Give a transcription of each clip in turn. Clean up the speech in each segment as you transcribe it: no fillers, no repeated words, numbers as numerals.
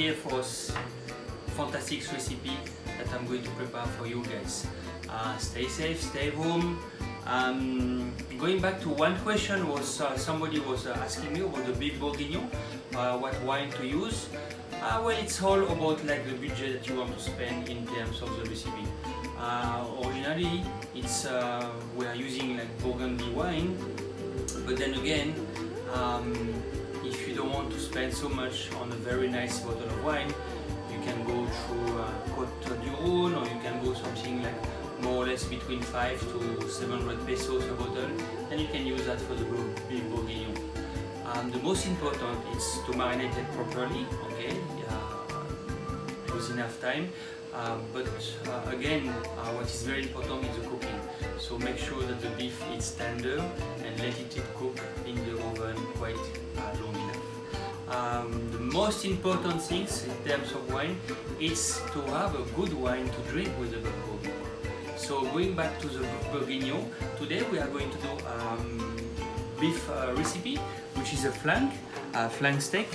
here for fantastic recipe that I'm going to prepare for you guys. Stay safe, stay home. Going back to one question, was somebody was asking me about the beef bourguignon, what wine to use. Well, it's all about like the budget that you want to spend in terms of the recipe. Originally, it's we are using like Burgundy wine, but then again, if you don't want to spend so much on a very nice bottle of wine, you can go through Côte du Rhône, or you can go something like more or less between 5 to 700 pesos a bottle, and you can use that for the beef bourguignon. The most important is to marinate it properly, okay, use enough time, but again, what is very important is the cooking. So make sure that the beef is tender and let it cook in the oven quite long enough. The most important things in terms of wine is to have a good wine to drink with the bourguignon. So going back to the bourguignon, today we are going to do beef recipe, which is a flank steak,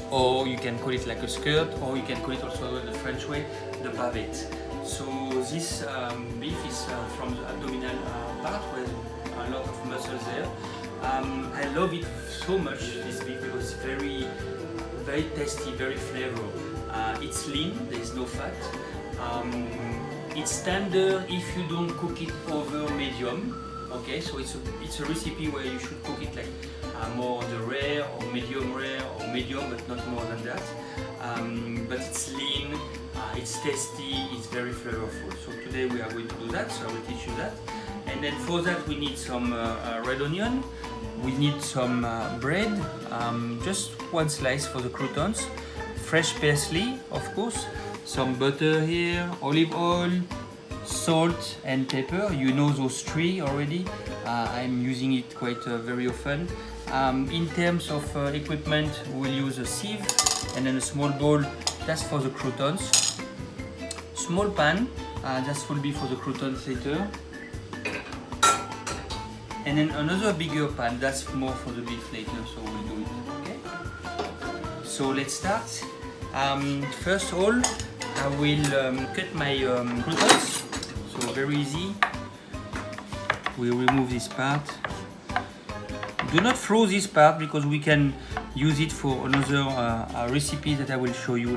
or you can call it like a skirt, or you can call it also the French way, the bavette. So this beef is from the abdominal part, where a lot of muscles there. I love it so much, this beef, because it's very, very tasty, very flavorful. It's lean, there is no fat. It's tender if you don't cook it over medium. Okay, so it's a recipe where you should cook it like more on the rare or medium, but not more than that. But it's lean, it's tasty, it's very flavorful. So today we are going to do that, so I will teach you that. And then for that we need some red onion, we need some bread, just one slice for the croutons, fresh parsley of course, some butter here, olive oil, salt and pepper. You know those three already. I'm using it quite very often. In terms of equipment, we'll use a sieve and then a small bowl, that's for the croutons. Small pan, that will be for the croutons later. And then another bigger pan, that's more for the beef later, so we'll do it, okay? So let's start. First of all, I will cut my croutons. So very easy. We remove this part. Do not throw this part because we can use it for another recipe that I will show you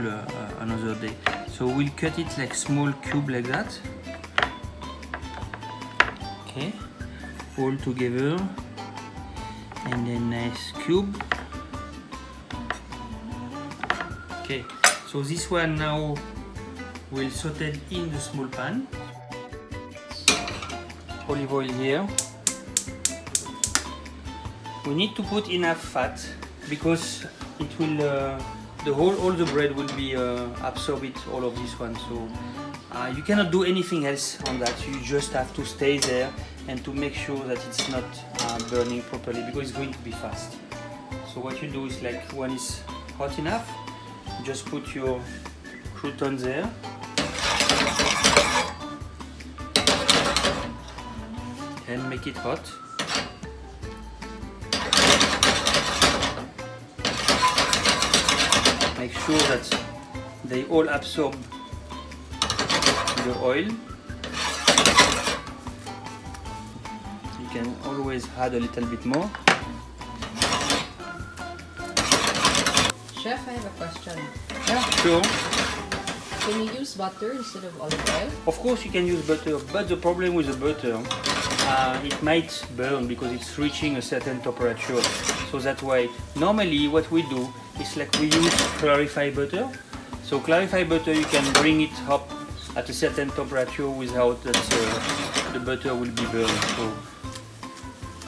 another day. So we'll cut it like small cube like that. Okay, all together, and then nice cube. Okay, so this one now we'll saute it in the small pan. Olive oil here. We need to put enough fat because it will all the bread will be absorb it, all of this one. So you cannot do anything else on that. You just have to stay there and to make sure that it's not burning properly, because it's going to be fast. So what you do is, like, when it's hot enough, just put your croutons there. And make it hot. Make sure that they all absorb the oil. You can always add a little bit more. Chef, I have a question. Yeah, sure. Can you use butter instead of olive oil? Of course you can use butter, but the problem with the butter, it might burn because it's reaching a certain temperature. So that's why normally what we do is, like, we use clarified butter. So clarified butter, you can bring it up at a certain temperature without that the butter will be burned. So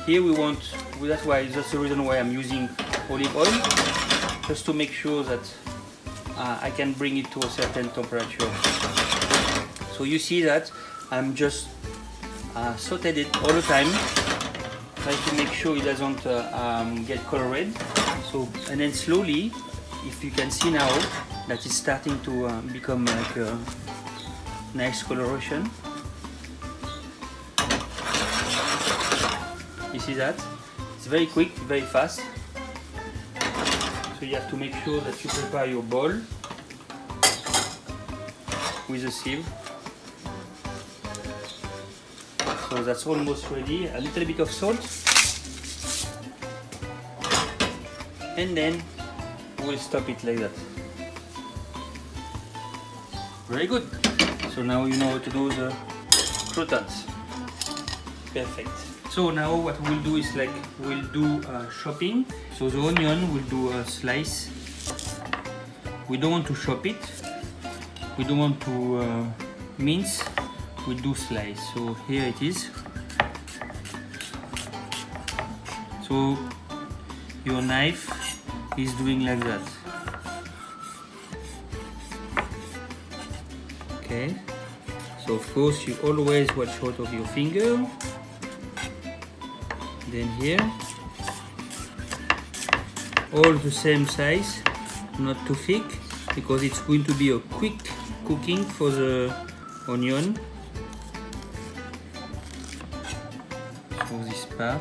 here we want, that's the reason why I'm using olive oil, just to make sure that I can bring it to a certain temperature. So you see that I'm just sauteed it all the time, try to make sure it doesn't get colored. So, and then slowly, if you can see now that it's starting to become like a nice coloration. You see that? It's very quick, very fast. So you have to make sure that you prepare your bowl with a sieve. So that's almost ready. A little bit of salt. And then we'll stop it like that. Very good. So now you know how to do the croutons. Perfect. So now what we'll do is like we'll do chopping. So the onion we'll do a slice. We don't want to chop it. We don't want to mince. We'll do slice. So here it is. So your knife is doing like that. Okay. So of course you always watch out of your finger. Then here, all the same size, not too thick, because it's going to be a quick cooking for the onion. So this part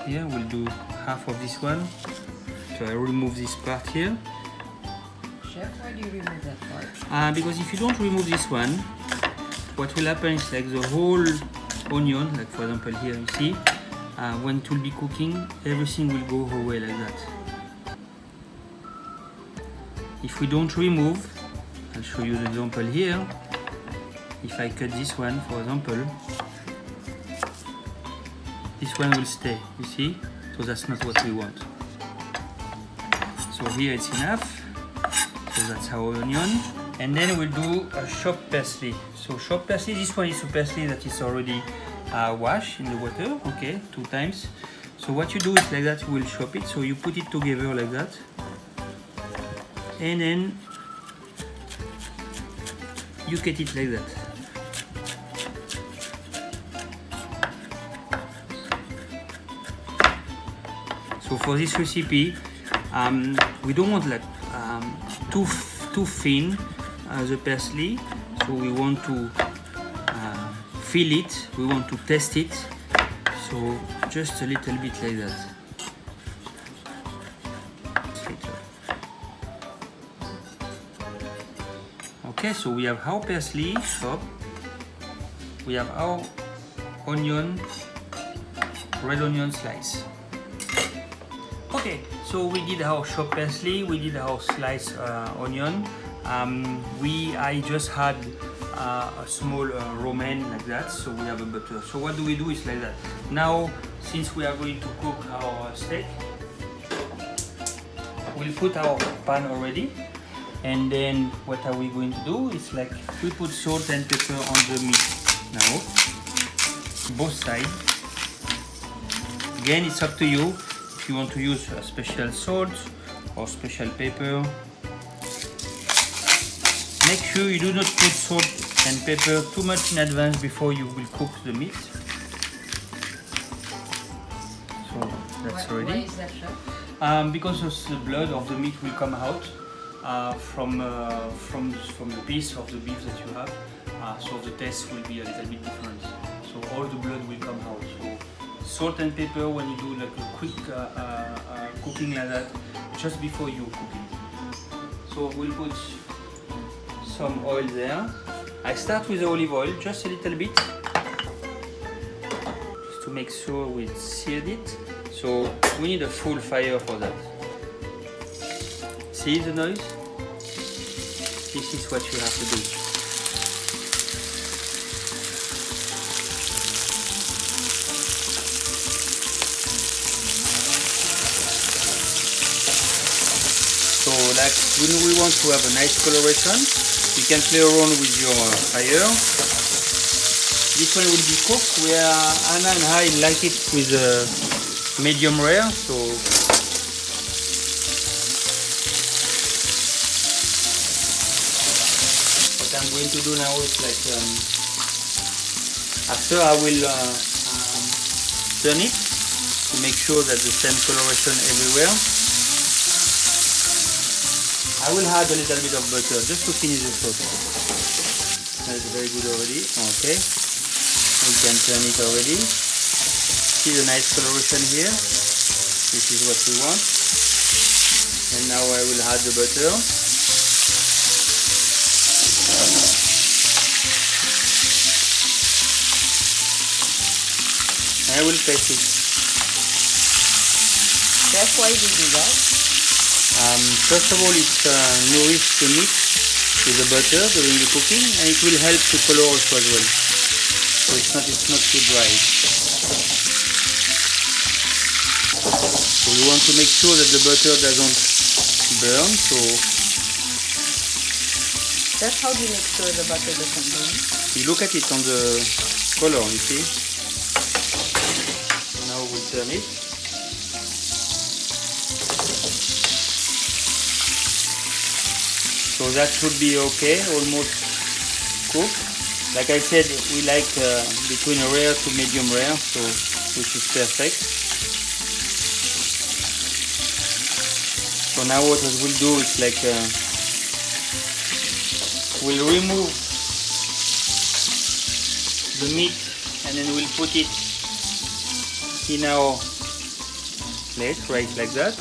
here, we'll do half of this one. So I remove this part here. Chef, why do you remove that part? Because if you don't remove this one, what will happen is like the whole onion, like for example here you see, when it will be cooking, everything will go away like that. If we don't remove, I'll show you the example here. If I cut this one, for example, this one will stay, you see? So that's not what we want. So here it's enough. So that's our onion. And then we'll do a chopped parsley. So chopped parsley, this one is a parsley that is already washed in the water, okay, 2 times. So what you do is like that, you will chop it. So you put it together like that. And then you cut it like that. So for this recipe, we don't want like too thin the parsley. So we want to feel it, we want to test it. So just a little bit like that. Okay, so we have our parsley chopped. We have our onion, red onion slice. Okay, so we did our chopped parsley, we did our sliced onion. I just had a small romaine like that, so we have a butter. So what do we do is like that. Now, since we are going to cook our steak, we'll put our pan already. And then what are we going to do? It's like we put salt and pepper on the meat. Now, both sides. Again, it's up to you if you want to use a special salt or special pepper. Make sure you do not put salt and pepper too much in advance before you will cook the meat. So that's ready. Why is that, Chef? Because the blood of the meat will come out. From the piece of the beef that you have, so the taste will be a little bit different. So all the blood will come out. So salt and pepper when you do like a quick cooking like that, just before you cook it. So we'll put some oil there. I start with the olive oil, just a little bit, just to make sure we seared it. So we need a full fire for that. See the noise? This is what you have to do. So like when we want to have a nice coloration, you can play around with your fire. This one will be cooked where Anna and I like it with medium rare. So I'm going to do now is like after I will turn it to make sure that the same coloration everywhere. I will add a little bit of butter just to finish the sauce. That's very good already. Okay, we can turn it already. See the nice coloration here. This is what we want. And now I will add the butter. I will press it. Chef, why do you do that? First of all, it nourishes the meat with the butter during the cooking, and it will help to color also as well. So it's not too dry. So we want to make sure that the butter doesn't burn. So Chef, how do you make sure the butter doesn't burn? you look at it on the color, you see. So now we turn it. So that should be okay, almost cooked. Like I said, we like between rare to medium rare, so which is perfect. So now what we'll do is like we'll remove the meat and then we'll put it in our plate, right like that.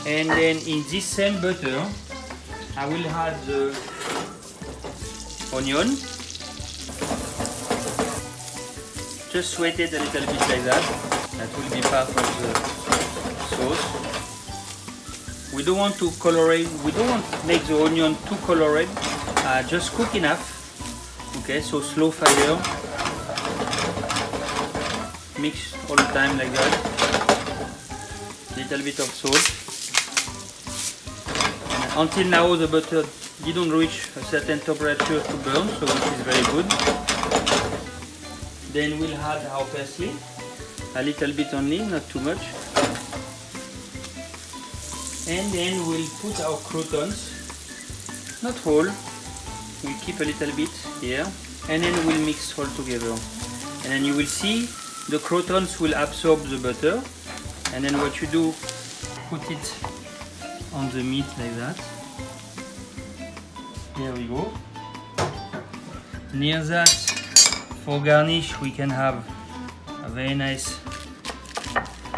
And then in this same butter, I will add the onion. Just sweat it a little bit like that. That will be part of the sauce. We don't want to colorate. We don't want to make the onion too colored. Just cook enough. Okay, so slow fire. Mix all the time like that. Little bit of salt. Until now the butter didn't reach a certain temperature to burn, so which is very good. Then we'll add our parsley, a little bit only, not too much. And then we'll put our croutons, not whole, we'll keep a little bit here, and then we'll mix all together. And then you will see the croutons will absorb the butter, and then what you do, put it on the meat like that. Here we go. Near that, for garnish, we can have a very nice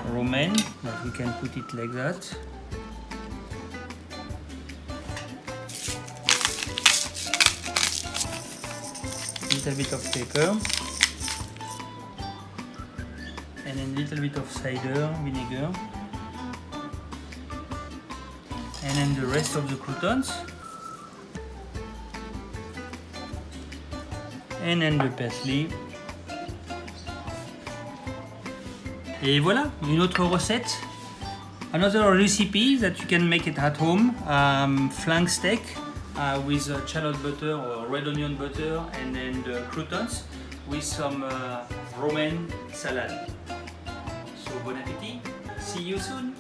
romaine, that we can put it like that. Little bit of pepper, and then little bit of cider vinegar. And then the rest of the croutons, and then the parsley. Et voilà, une autre recette. Another recipe that you can make it at home, flank steak with shallot butter or red onion butter, and then the croutons with some romaine salad. So bon appétit, see you soon.